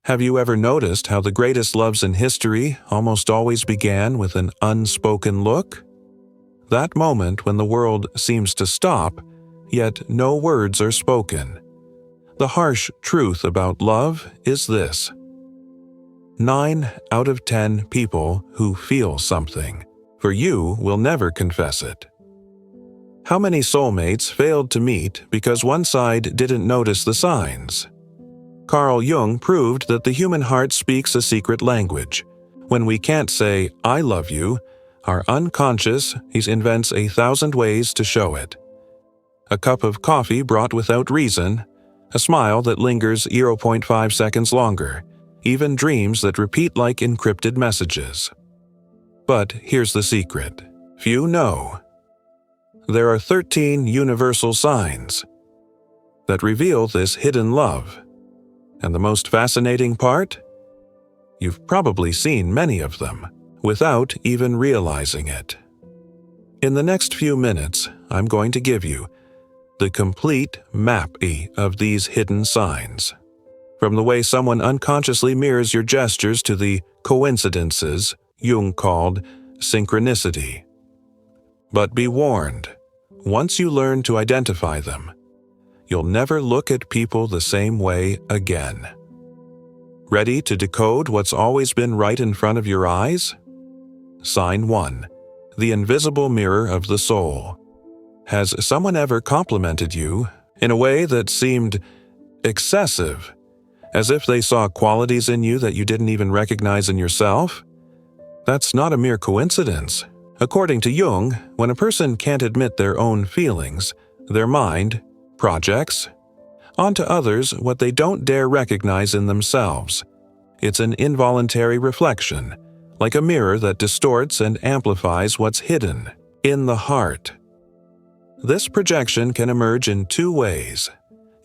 Have you ever noticed how the greatest loves in history almost always began with an unspoken look? That moment when the world seems to stop, yet no words are spoken. The harsh truth about love is this: 9 out of 10 people who feel something for you will never confess it. How many soulmates failed to meet because one side didn't notice the signs? Carl Jung proved that the human heart speaks a secret language. When we can't say, "I love you," our unconscious invents 1,000 ways to show it. A cup of coffee brought without reason, a smile that lingers 0.5 seconds longer, even dreams that repeat like encrypted messages. But here's the secret. Few know. There are 13 universal signs that reveal this hidden love. And the most fascinating part? You've probably seen many of them without even realizing it. In the next few minutes, I'm going to give you the complete map of these hidden signs. From the way someone unconsciously mirrors your gestures to the coincidences Jung called synchronicity. But be warned, once you learn to identify them, you'll never look at people the same way again. Ready to decode what's always been right in front of your eyes? Sign 1. The invisible mirror of the soul. Has someone ever complimented you in a way that seemed excessive, as if they saw qualities in you that you didn't even recognize in yourself? That's not a mere coincidence. According to Jung, when a person can't admit their own feelings, their mind projects onto others what they don't dare recognize in themselves. It's an involuntary reflection, like a mirror that distorts and amplifies what's hidden in the heart. This projection can emerge in 2 ways.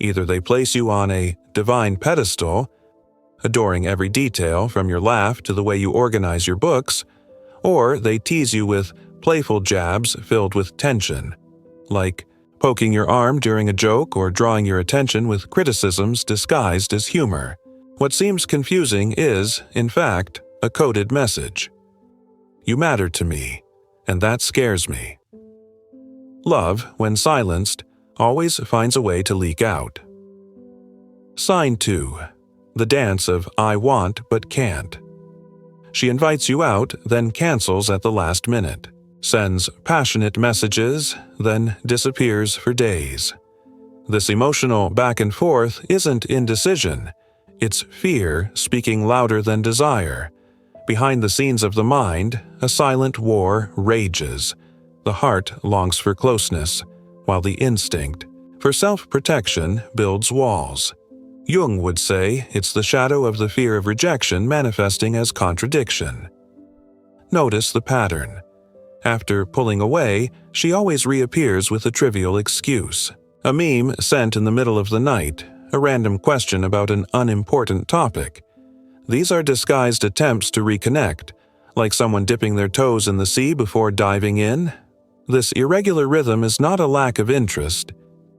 Either they place you on a divine pedestal, adoring every detail from your laugh to the way you organize your books, or they tease you with playful jabs filled with tension, like poking your arm during a joke or drawing your attention with criticisms disguised as humor. What seems confusing is, in fact, a coded message. You matter to me, and that scares me. Love, when silenced, always finds a way to leak out. Sign 2. The dance of I want but can't. She invites you out, then cancels at the last minute, sends passionate messages, then disappears for days. This emotional back and forth isn't indecision. It's fear speaking louder than desire. Behind the scenes of the mind, a silent war rages. The heart longs for closeness, while the instinct for self-protection builds walls. Jung would say it's the shadow of the fear of rejection manifesting as contradiction. Notice the pattern. After pulling away, she always reappears with a trivial excuse. A meme sent in the middle of the night, a random question about an unimportant topic. These are disguised attempts to reconnect, like someone dipping their toes in the sea before diving in. This irregular rhythm is not a lack of interest.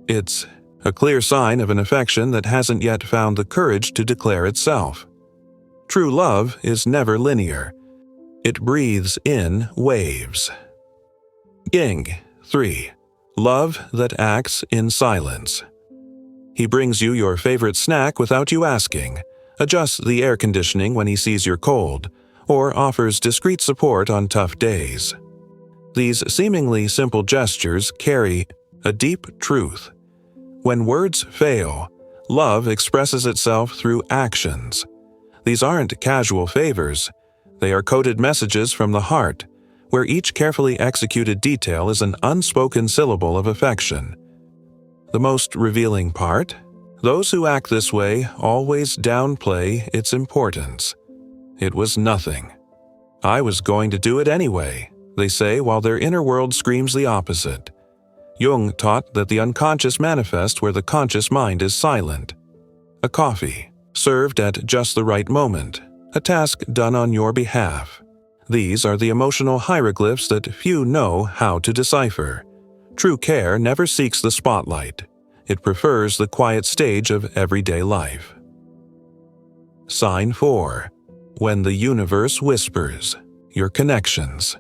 It's a clear sign of an affection that hasn't yet found the courage to declare itself. True love is never linear. It breathes in waves. Jung 3. Love that acts in silence. He brings you your favorite snack without you asking, adjusts the air conditioning when he sees you're cold, or offers discreet support on tough days. These seemingly simple gestures carry a deep truth. When words fail, love expresses itself through actions. These aren't casual favors. They are coded messages from the heart, where each carefully executed detail is an unspoken syllable of affection. The most revealing part? Those who act this way always downplay its importance. It was nothing. I was going to do it anyway, they say while their inner world screams the opposite. Jung taught that the unconscious manifests where the conscious mind is silent. A coffee, served at just the right moment, a task done on your behalf. These are the emotional hieroglyphs that few know how to decipher. True care never seeks the spotlight. It prefers the quiet stage of everyday life. Sign 4. When the universe whispers. Your connections.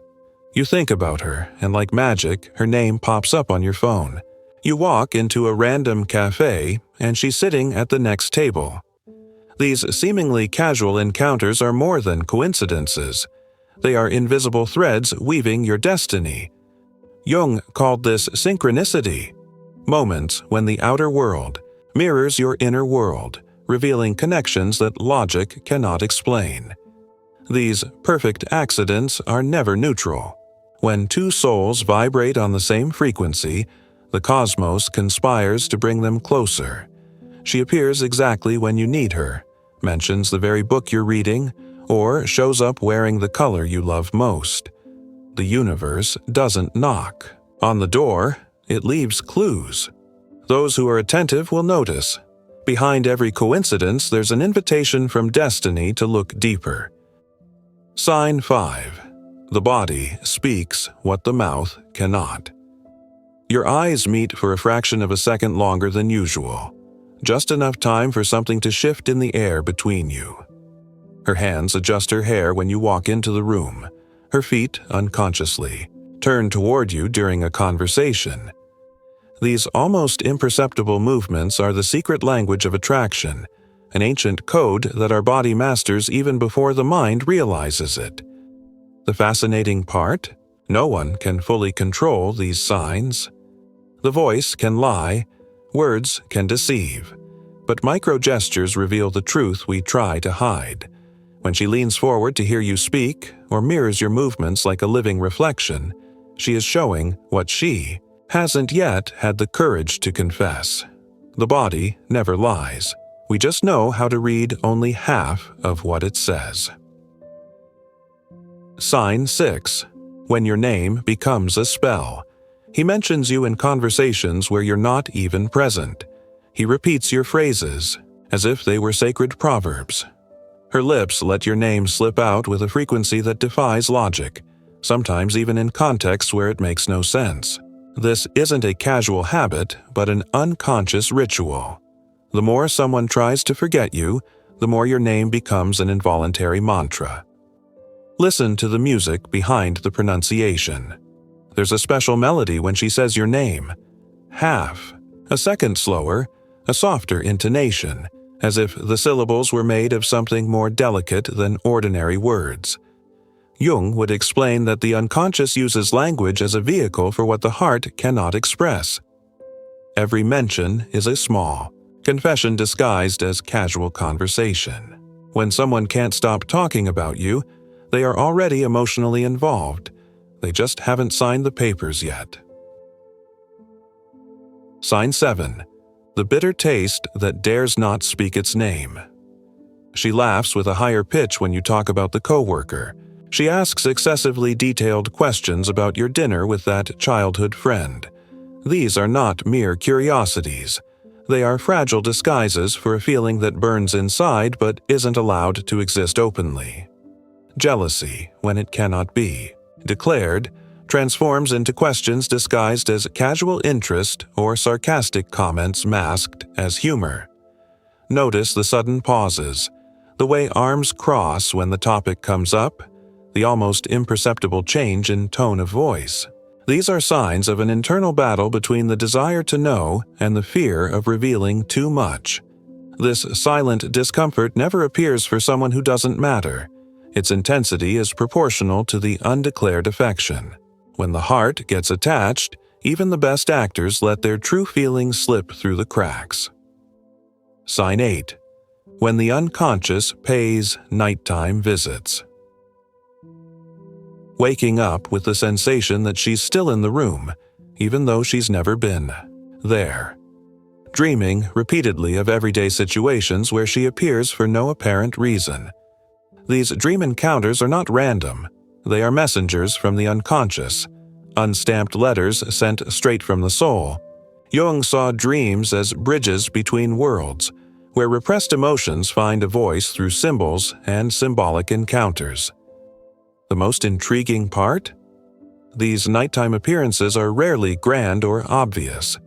You think about her, and like magic, her name pops up on your phone. You walk into a random cafe, and she's sitting at the next table. These seemingly casual encounters are more than coincidences. They are invisible threads weaving your destiny. Jung called this synchronicity. Moments when the outer world mirrors your inner world, revealing connections that logic cannot explain. These perfect accidents are never neutral. When two souls vibrate on the same frequency, the cosmos conspires to bring them closer. She appears exactly when you need her, mentions the very book you're reading, or shows up wearing the color you love most. The universe doesn't knock. On the door, it leaves clues. Those who are attentive will notice. Behind every coincidence, there's an invitation from destiny to look deeper. Sign 5. The body speaks what the mouth cannot. Your eyes meet for a fraction of a second longer than usual. Just enough time for something to shift in the air between you. Her hands adjust her hair when you walk into the room. Her feet, unconsciously, turn toward you during a conversation. These almost imperceptible movements are the secret language of attraction, an ancient code that our body masters even before the mind realizes it. The fascinating part? No one can fully control these signs. The voice can lie, words can deceive, but micro-gestures reveal the truth we try to hide. When she leans forward to hear you speak, or mirrors your movements like a living reflection, she is showing what she hasn't yet had the courage to confess. The body never lies. We just know how to read only half of what it says. Sign 6. When your name becomes a spell. He mentions you in conversations where you're not even present. He repeats your phrases, as if they were sacred proverbs. Her lips let your name slip out with a frequency that defies logic, sometimes even in contexts where it makes no sense. This isn't a casual habit, but an unconscious ritual. The more someone tries to forget you, the more your name becomes an involuntary mantra. Listen to the music behind the pronunciation. There's a special melody when she says your name. Half, a second slower, a softer intonation, as if the syllables were made of something more delicate than ordinary words. Jung would explain that the unconscious uses language as a vehicle for what the heart cannot express. Every mention is a small confession disguised as casual conversation. When someone can't stop talking about you, they are already emotionally involved. They just haven't signed the papers yet. Sign 7. The bitter taste that dares not speak its name. She laughs with a higher pitch when you talk about the coworker. She asks excessively detailed questions about your dinner with that childhood friend. These are not mere curiosities. They are fragile disguises for a feeling that burns inside but isn't allowed to exist openly. Jealousy, when it cannot be declared, transforms into questions disguised as casual interest or sarcastic comments masked as humor. Notice the sudden pauses, the way arms cross when the topic comes up, the almost imperceptible change in tone of voice. These are signs of an internal battle between the desire to know and the fear of revealing too much. This silent discomfort never appears for someone who doesn't matter. Its intensity is proportional to the undeclared affection. When the heart gets attached, even the best actors let their true feelings slip through the cracks. Sign 8. When the unconscious pays nighttime visits. Waking up with the sensation that she's still in the room, even though she's never been there. Dreaming repeatedly of everyday situations where she appears for no apparent reason. These dream encounters are not random. They are messengers from the unconscious, unstamped letters sent straight from the soul. Jung saw dreams as bridges between worlds, where repressed emotions find a voice through symbols and symbolic encounters. The most intriguing part? These nighttime appearances are rarely grand or obvious.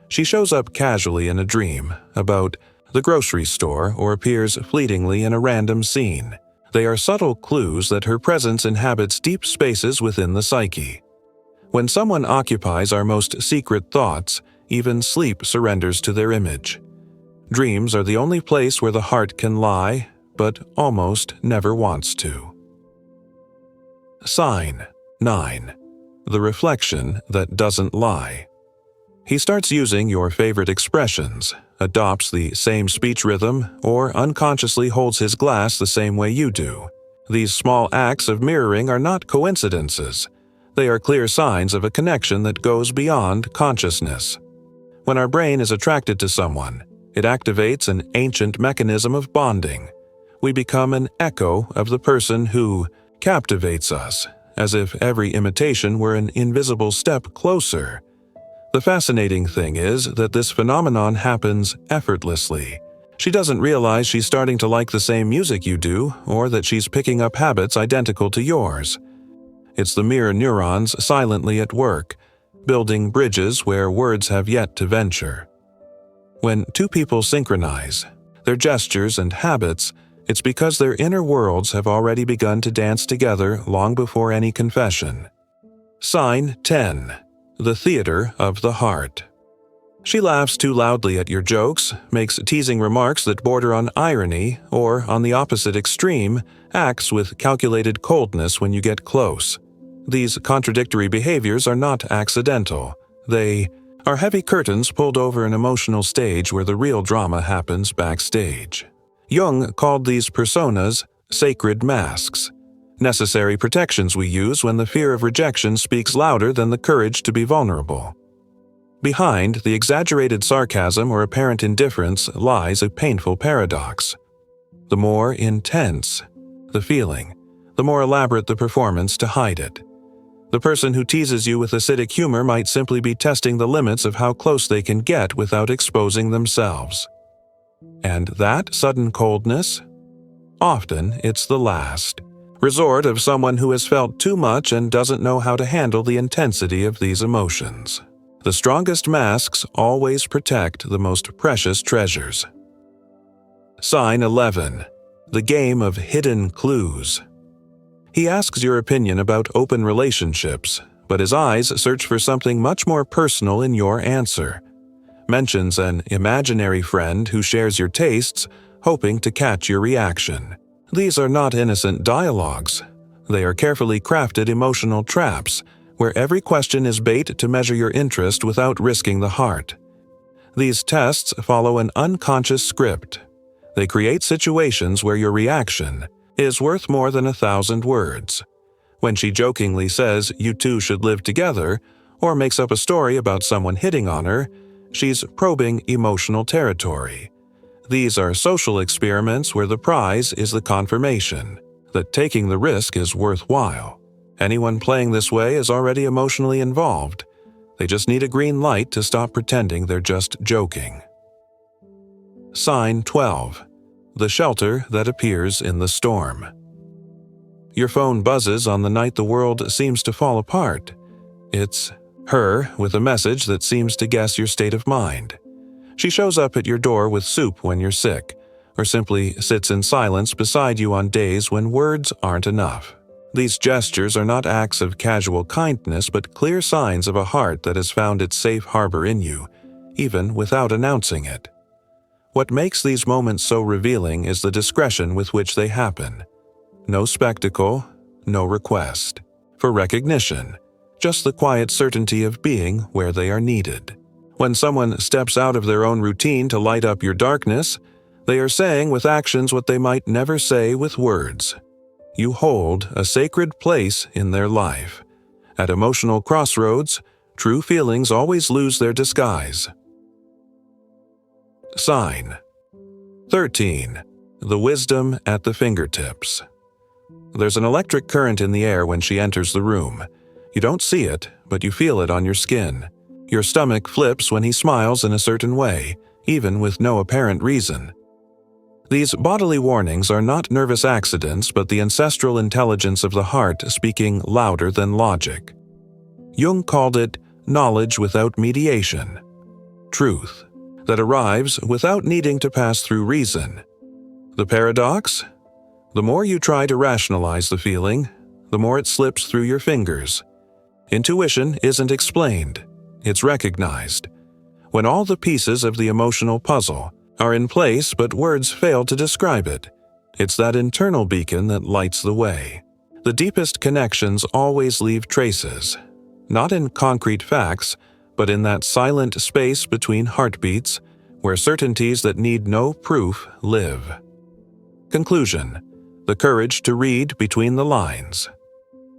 She shows up casually in a dream, about the grocery store, or appears fleetingly in a random scene. They are subtle clues that her presence inhabits deep spaces within the psyche. When someone occupies our most secret thoughts, even sleep surrenders to their image. Dreams are the only place where the heart can lie, but almost never wants to. Sign 9. The reflection that doesn't lie. He starts using your favorite expressions, adopts the same speech rhythm, or unconsciously holds his glass the same way you do. These small acts of mirroring are not coincidences. They are clear signs of a connection that goes beyond consciousness. When our brain is attracted to someone, it activates an ancient mechanism of bonding. We become an echo of the person who captivates us, as if every imitation were an invisible step closer. The fascinating thing is that this phenomenon happens effortlessly. She doesn't realize she's starting to like the same music you do, or that she's picking up habits identical to yours. It's the mirror neurons silently at work, building bridges where words have yet to venture. When two people synchronize their gestures and habits, it's because their inner worlds have already begun to dance together long before any confession. Sign 10. The theater of the heart. She laughs too loudly at your jokes, makes teasing remarks that border on irony, or, on the opposite extreme, acts with calculated coldness when you get close. These contradictory behaviors are not accidental. They are heavy curtains pulled over an emotional stage where the real drama happens backstage. Jung called these personas sacred masks, necessary protections we use when the fear of rejection speaks louder than the courage to be vulnerable. Behind the exaggerated sarcasm or apparent indifference lies a painful paradox. The more intense the feeling, the more elaborate the performance to hide it. The person who teases you with acidic humor might simply be testing the limits of how close they can get without exposing themselves. And that sudden coldness? Often it's the last resort of someone who has felt too much and doesn't know how to handle the intensity of these emotions. The strongest masks always protect the most precious treasures. Sign 11. The game of hidden clues. He asks your opinion about open relationships, but his eyes search for something much more personal in your answer. Mentions an imaginary friend who shares your tastes, hoping to catch your reaction. These are not innocent dialogues. They are carefully crafted emotional traps, where every question is bait to measure your interest without risking the heart. These tests follow an unconscious script. They create situations where your reaction is worth more than 1,000 words. When she jokingly says you two should live together, or makes up a story about someone hitting on her, she's probing emotional territory. These are social experiments where the prize is the confirmation that taking the risk is worthwhile. Anyone playing this way is already emotionally involved. They just need a green light to stop pretending they're just joking. Sign 12. The shelter that appears in the storm. Your phone buzzes on the night the world seems to fall apart. It's her with a message that seems to guess your state of mind. She shows up at your door with soup when you're sick, or simply sits in silence beside you on days when words aren't enough. These gestures are not acts of casual kindness, but clear signs of a heart that has found its safe harbor in you, even without announcing it. What makes these moments so revealing is the discretion with which they happen. No spectacle, no request for recognition, just the quiet certainty of being where they are needed. When someone steps out of their own routine to light up your darkness, they are saying with actions what they might never say with words. You hold a sacred place in their life. At emotional crossroads, true feelings always lose their disguise. Sign 13. The wisdom at the fingertips. There's an electric current in the air when she enters the room. You don't see it, but you feel it on your skin. Your stomach flips when he smiles in a certain way, even with no apparent reason. These bodily warnings are not nervous accidents, but the ancestral intelligence of the heart speaking louder than logic. Jung called it knowledge without mediation. Truth. that arrives without needing to pass through reason. The paradox? The more you try to rationalize the feeling, the more it slips through your fingers. Intuition isn't explained, it's recognized. When all the pieces of the emotional puzzle are in place but words fail to describe it, it's that internal beacon that lights the way. The deepest connections always leave traces, not in concrete facts, but in that silent space between heartbeats where certainties that need no proof live. Conclusion: the courage to read between the lines.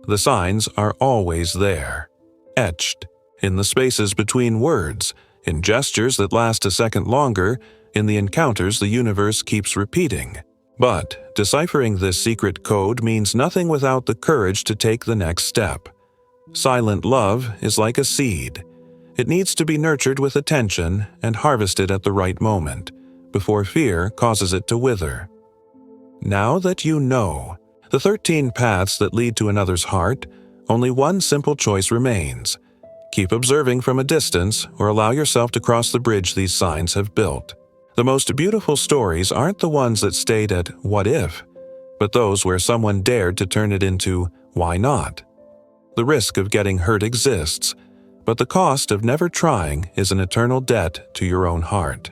The signs are always there, etched in the spaces between words, in gestures that last a second longer, in the encounters the universe keeps repeating. But deciphering this secret code means nothing without the courage to take the next step. Silent love is like a seed. It needs to be nurtured with attention and harvested at the right moment, before fear causes it to wither. Now that you know the 13 paths that lead to another's heart, only one simple choice remains. Keep observing from a distance or allow yourself to cross the bridge these signs have built. The most beautiful stories aren't the ones that stayed at "what if," but those where someone dared to turn it into "why not?" The risk of getting hurt exists, but the cost of never trying is an eternal debt to your own heart.